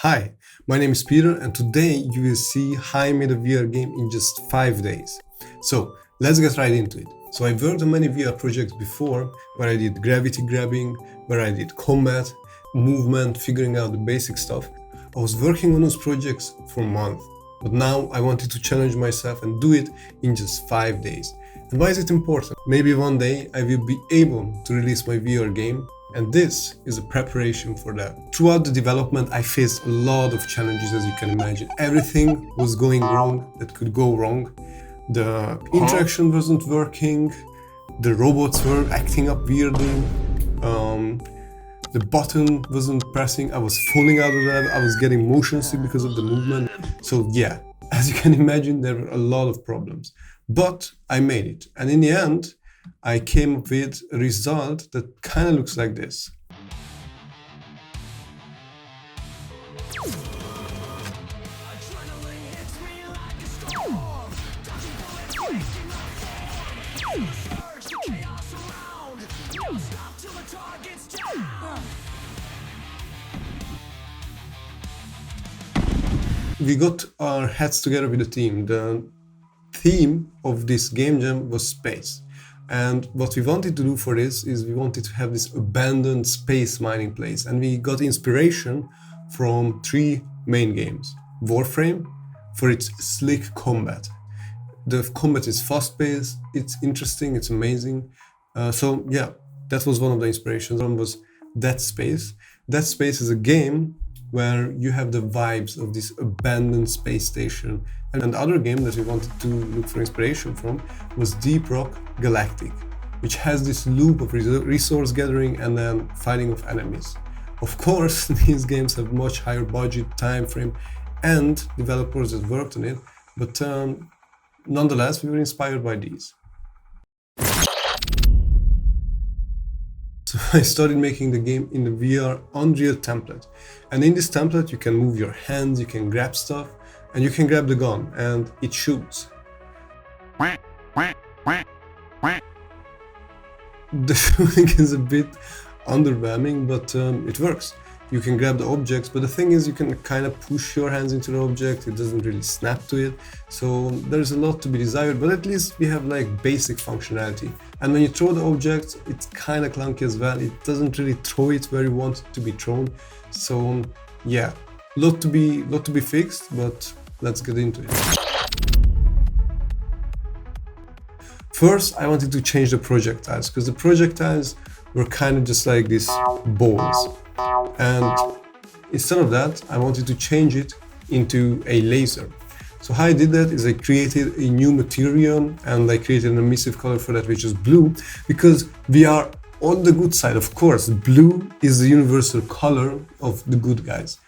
Hi, my name is Peter and today you will see how I made a VR game in just 5 days. So let's get right into it. So I've worked on many VR projects before where I did gravity grabbing, where I did combat, movement, figuring out the basic stuff. I was working on those projects for months, but now I wanted to challenge myself and do it in just 5 days. And why is it important? Maybe one day I will be able to release my VR game, and this is a preparation for that. Throughout the development, I faced a lot of challenges, as you can imagine. Everything was going wrong that could go wrong. The interaction wasn't working, the robots were acting up weirdly, the button wasn't pressing, I was falling out of that, I was getting motion sick because of the movement. So yeah, as you can imagine, there were a lot of problems. But I made it, and in the end, I came up with a result that kind of looks like this. We got our heads together with the team. The theme of this game jam was space. And what we wanted to do for this is we wanted to have this abandoned space mining place. And we got inspiration from 3 main games. Warframe, for its slick combat. The combat is fast-paced, it's interesting, it's amazing. So yeah, that was one of the inspirations. One was Dead Space. Dead Space is a game where you have the vibes of this abandoned space station. And the other game that we wanted to look for inspiration from was Deep Rock Galactic, which has this loop of resource gathering and then fighting of enemies. Of course, these games have much higher budget, time frame, and developers that worked on it, but nonetheless, we were inspired by these. So I started making the game in the VR Unreal template. And in this template, you can move your hands, you can grab stuff, and you can grab the gun, and it shoots. The shooting is a bit underwhelming, but it works. You can grab the objects, but the thing is you can kind of push your hands into the object, it doesn't really snap to it, so there's a lot to be desired, but at least we have like basic functionality. And when you throw the object, it's kind of clunky as well, it doesn't really throw it where you want it to be thrown, so yeah, lot to be fixed, but let's get into it. First, I wanted to change the projectiles, because the projectiles were kind of just like these balls. And instead of that, I wanted to change it into a laser. So how I did that is I created a new material and I created an emissive color for that, which is blue, because we are on the good side. Of course, blue is the universal color of the good guys.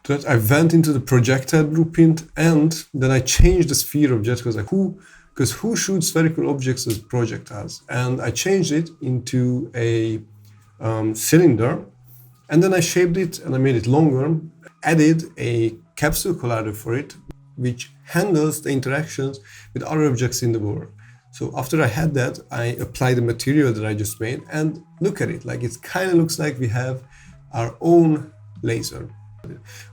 So that I went into the projectile blueprint and then I changed the sphere object because who shoots spherical objects as projectiles? And I changed it into a cylinder. And then I shaped it and I made it longer, added a capsule collider for it, which handles the interactions with other objects in the world. So after I had that, I applied the material that I just made and look at it, like it kind of looks like we have our own laser.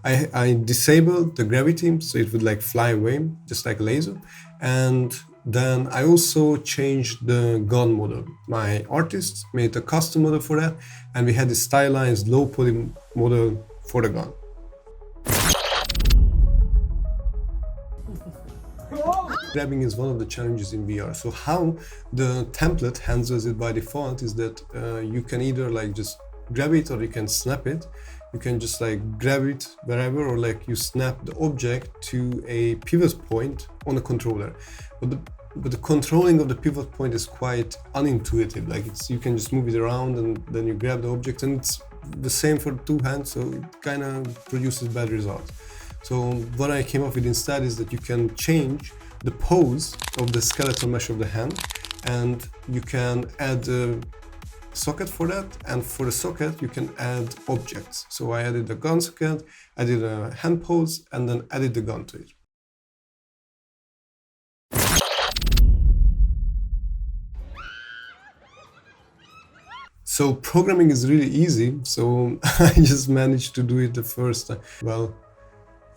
I disabled the gravity so it would like fly away, just like a laser. And then I also changed the gun model. My artist made a custom model for that, and we had this stylized low poly model for the gun. Grabbing is one of the challenges in VR. So how the template handles it by default is that you can either like just grab it or you can snap it. You can just like grab it wherever, or like you snap the object to a pivot point on the controller. But the controlling of the pivot point is quite unintuitive. Like you can just move it around and then you grab the object, and it's the same for 2 hands, so it kind of produces bad results. So what I came up with instead is that you can change the pose of the skeletal mesh of the hand, and you can add a socket for that, and for the socket you can add objects. So I added a gun socket, added a hand pose, and then added the gun to it. So programming is really easy, so I just managed to do it the first time. Well,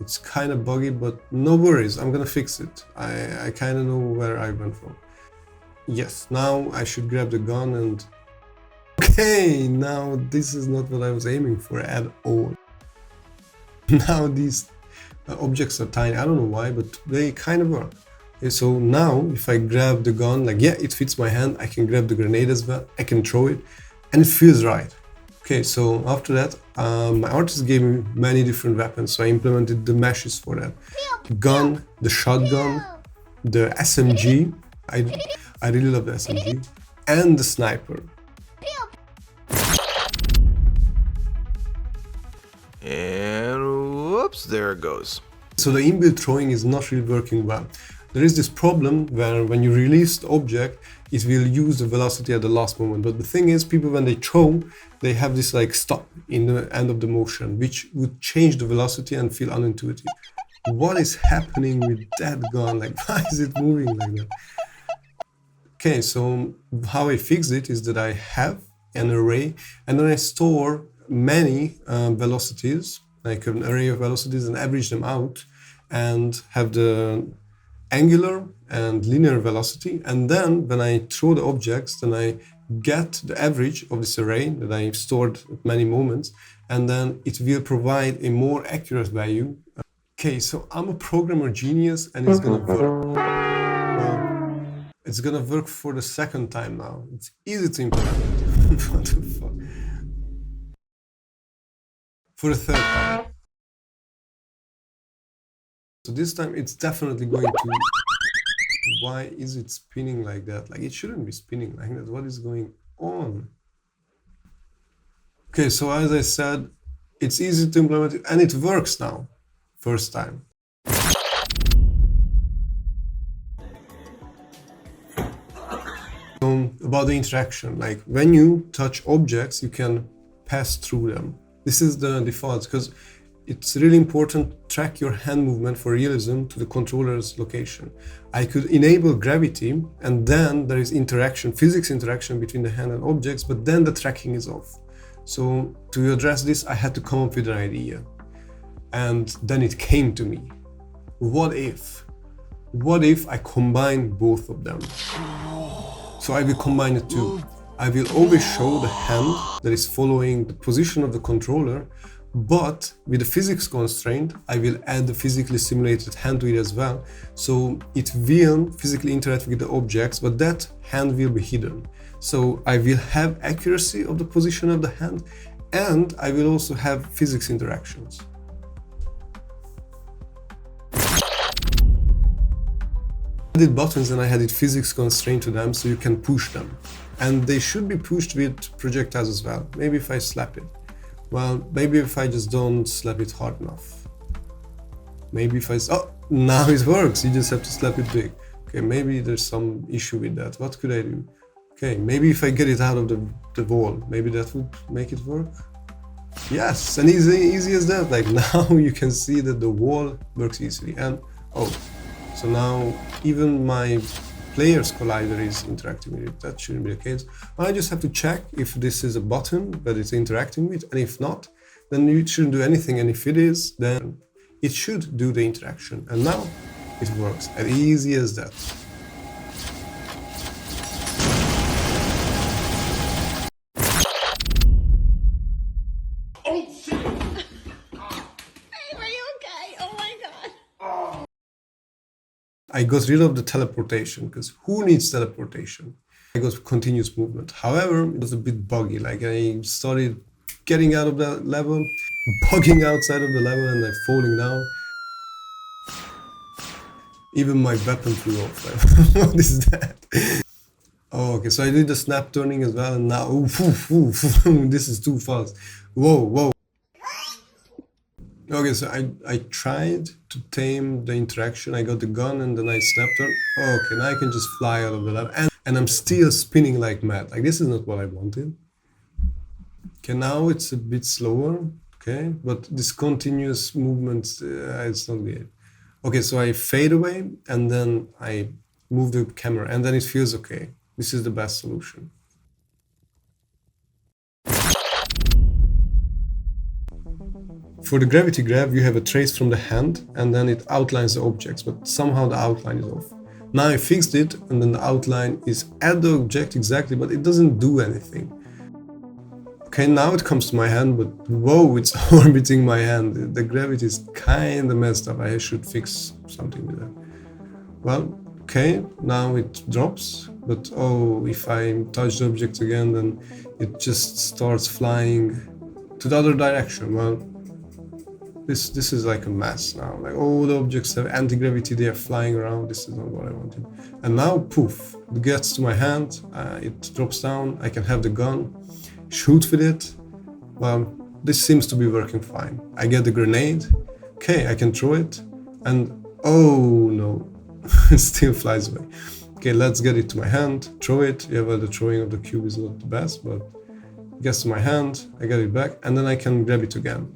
It's kind of buggy, but no worries, I'm gonna fix it. I kind of know where I went wrong. Yes, now I should grab the gun and... Okay, now this is not what I was aiming for at all. Now these objects are tiny, I don't know why, but they kind of work. Okay, so now if I grab the gun, like, yeah, it fits my hand, I can grab the grenade as well, I can throw it, and it feels right. Okay, so after that, my artist gave me many different weapons, so I implemented the meshes for that. The gun, the shotgun, the SMG, I really love the SMG, and the sniper. And whoops, there it goes. So the inbuilt throwing is not really working well. There is this problem where when you release the object, it will use the velocity at the last moment. But the thing is, people when they throw, they have this like stop in the end of the motion, which would change the velocity and feel unintuitive. What is happening with that gun? Like, why is it moving like that? Okay, so how I fix it is that I have an array and then I store many velocities, like an array of velocities, and average them out and have the angular and linear velocity. And then when I throw the objects, then I get the average of this array that I stored at many moments, and then it will provide a more accurate value. Okay, so I'm a programmer genius and it's gonna work. Well, it's gonna work for the second time now. It's easy to implement. What the fuck? For the third time. So this time it's definitely going to... Why is it spinning like that? Like, it shouldn't be spinning like that. What is going on? Okay, so as I said, it's easy to implement it and it works now. First time. About the interaction, like when you touch objects, you can pass through them. This is the default because it's really important to track your hand movement for realism to the controller's location. I could enable gravity and then there is interaction, physics interaction between the hand and objects, but then the tracking is off. So to address this, I had to come up with an idea. And then it came to me. What if I combine both of them? So I will combine the two. I will always show the hand that is following the position of the controller, but with the physics constraint, I will add the physically simulated hand to it as well. So it will physically interact with the objects, but that hand will be hidden. So I will have accuracy of the position of the hand, and I will also have physics interactions. I did buttons and I had it physics constrained to them, so you can push them. And they should be pushed with projectiles as well. Maybe if I slap it. Well, maybe if I just don't slap it hard enough. Maybe if I... Oh, now it works. You just have to slap it big. Okay, maybe there's some issue with that. What could I do? Okay, maybe if I get it out of the wall, maybe that would make it work. Yes, and easy as that. Like, now you can see that the wall works easily. And, oh, so now even my player's collider is interacting with it. That shouldn't be the case. I just have to check if this is a button that it's interacting with, and if not, then it shouldn't do anything. And if it is, then it should do the interaction. And now it works. As easy as that. Oh shit! Hey, are you okay? Oh my god. I got rid of the teleportation, because who needs teleportation? I got continuous movement. However, it was a bit buggy. Like, I started getting out of that level, bugging outside of the level, and I'm falling down. Even my weapon flew off. Like, what is that? Oh, okay, so I did the snap turning as well, and now, oof, oof, oof, this is too fast. Whoa, whoa. Okay, so I tried to tame the interaction. I got the gun and then I snapped her. Okay, now I can just fly out of the lab. And I'm still spinning like mad. Like, this is not what I wanted. Okay, now it's a bit slower. Okay, but this continuous movement, it's not good. Okay, so I fade away and then I move the camera and then it feels okay. This is the best solution. For the gravity grab, you have a trace from the hand and then it outlines the objects, but somehow the outline is off. Now I fixed it and then the outline is at the object exactly, but it doesn't do anything. Okay, now it comes to my hand, but whoa, it's orbiting my hand. The gravity is kind of messed up. I should fix something with that. Well, okay, now it drops, but oh, if I touch the object again, then it just starts flying to the other direction. Well, this is like a mess now. Like all the objects have anti-gravity, they are flying around. This is not what I wanted. And now, poof, it gets to my hand, it drops down, I can have the gun, shoot with it. Well, this seems to be working fine. I get the grenade, okay, I can throw it, and oh no, it still flies away. Okay, let's get it to my hand, throw it. Yeah, well, the throwing of the cube is not the best, but it gets to my hand, I get it back, and then I can grab it again.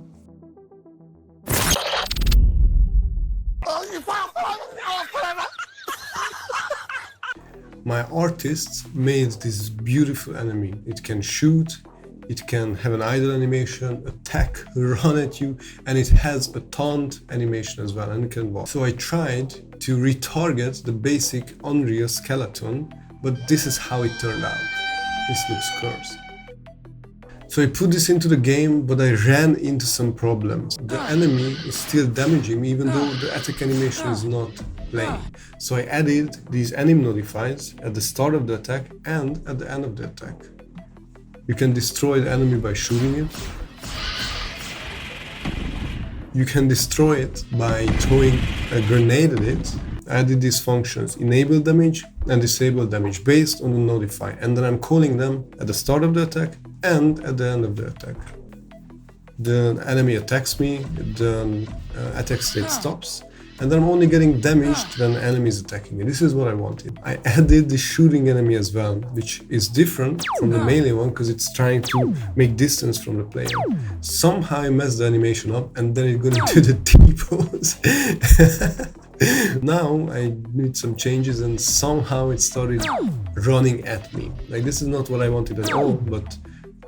My artists made this beautiful enemy. It can shoot, it can have an idle animation, attack, run at you, and it has a taunt animation as well, and it can walk. So I tried to retarget the basic Unreal skeleton, but this is how it turned out. This looks cursed. So I put this into the game, but I ran into some problems. The enemy is still damaging me, even though the attack animation is not playing. So I added these enemy modifiers at the start of the attack and at the end of the attack. You can destroy the enemy by shooting it. You can destroy it by throwing a grenade at it. I added these functions, enable damage and disable damage based on the notify. And then I'm calling them at the start of the attack and at the end of the attack. The enemy attacks me, the attack state stops, and then I'm only getting damaged when the enemy is attacking me. This is what I wanted. I added the shooting enemy as well, which is different from the melee one because it's trying to make distance from the player. Somehow I messed the animation up and then it got into the T-pose. Now I made some changes and somehow it started running at me. Like, this is not what I wanted at all, but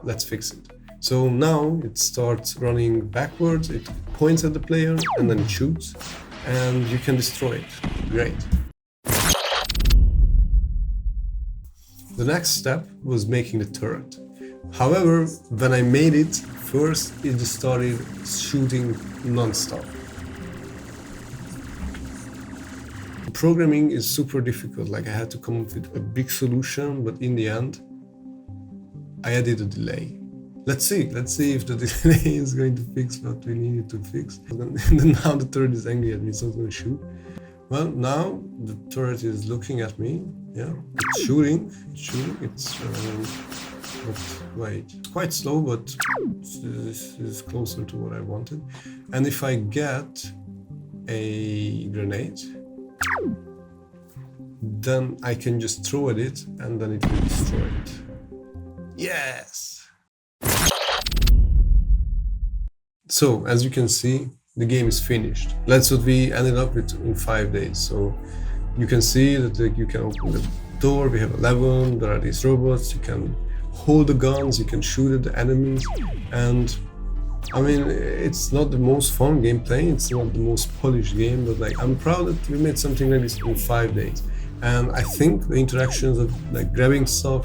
let's fix it. So now it starts running backwards, it points at the player and then it shoots. And you can destroy it. Great. The next step was making the turret. However, when I made it, first it just started shooting non-stop. Programming is super difficult, like I had to come up with a big solution, but in the end, I added a delay. Let's see if the delay is going to fix what we needed to fix. And then now the turret is angry at me, so it's going to shoot. Well, now the turret is looking at me. Yeah, it's shooting. But wait, it's quite slow, but this is closer to what I wanted. And if I get a grenade, then I can just throw at it, and then it will destroy it. Yes. So, as you can see, the game is finished. That's what we ended up with in 5 days. So, you can see that you can open the door, we have a level, there are these robots, you can hold the guns, you can shoot at the enemies, and I mean, it's not the most fun gameplay, it's not the most polished game, but like, I'm proud that we made something like this in 5 days. And I think the interactions of like grabbing stuff,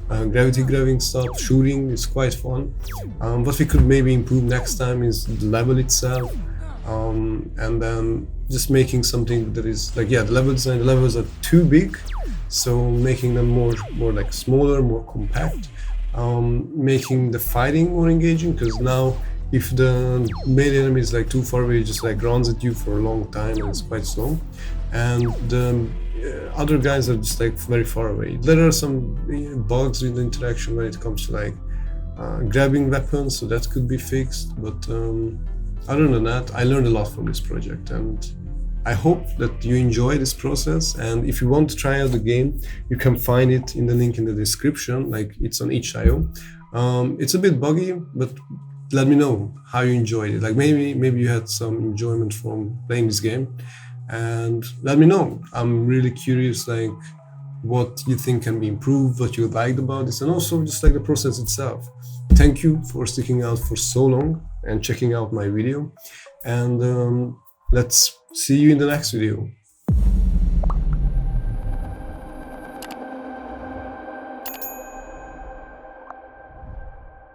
gravity grabbing stuff, shooting is quite fun. What we could maybe improve next time is the level itself, and then just making something that is like, yeah, the level design, the levels are too big, so making them more like smaller, more compact, making the fighting more engaging, because now if the melee enemy is like too far away, it just like runs at you for a long time and it's quite slow, and the other guys are just like very far away. There are some bugs in the interaction when it comes to like grabbing weapons, so that could be fixed, but other than that, I learned a lot from this project, and I hope that you enjoy this process. And if you want to try out the game, you can find it in the link in the description, like it's on itch.io. It's a bit buggy, but let me know how you enjoyed it. Like maybe you had some enjoyment from playing this game, and let me know. I'm really curious, like what you think can be improved, what you liked about this, and also just like the process itself. Thank you for sticking out for so long, and checking out my video. And let's see you in the next video.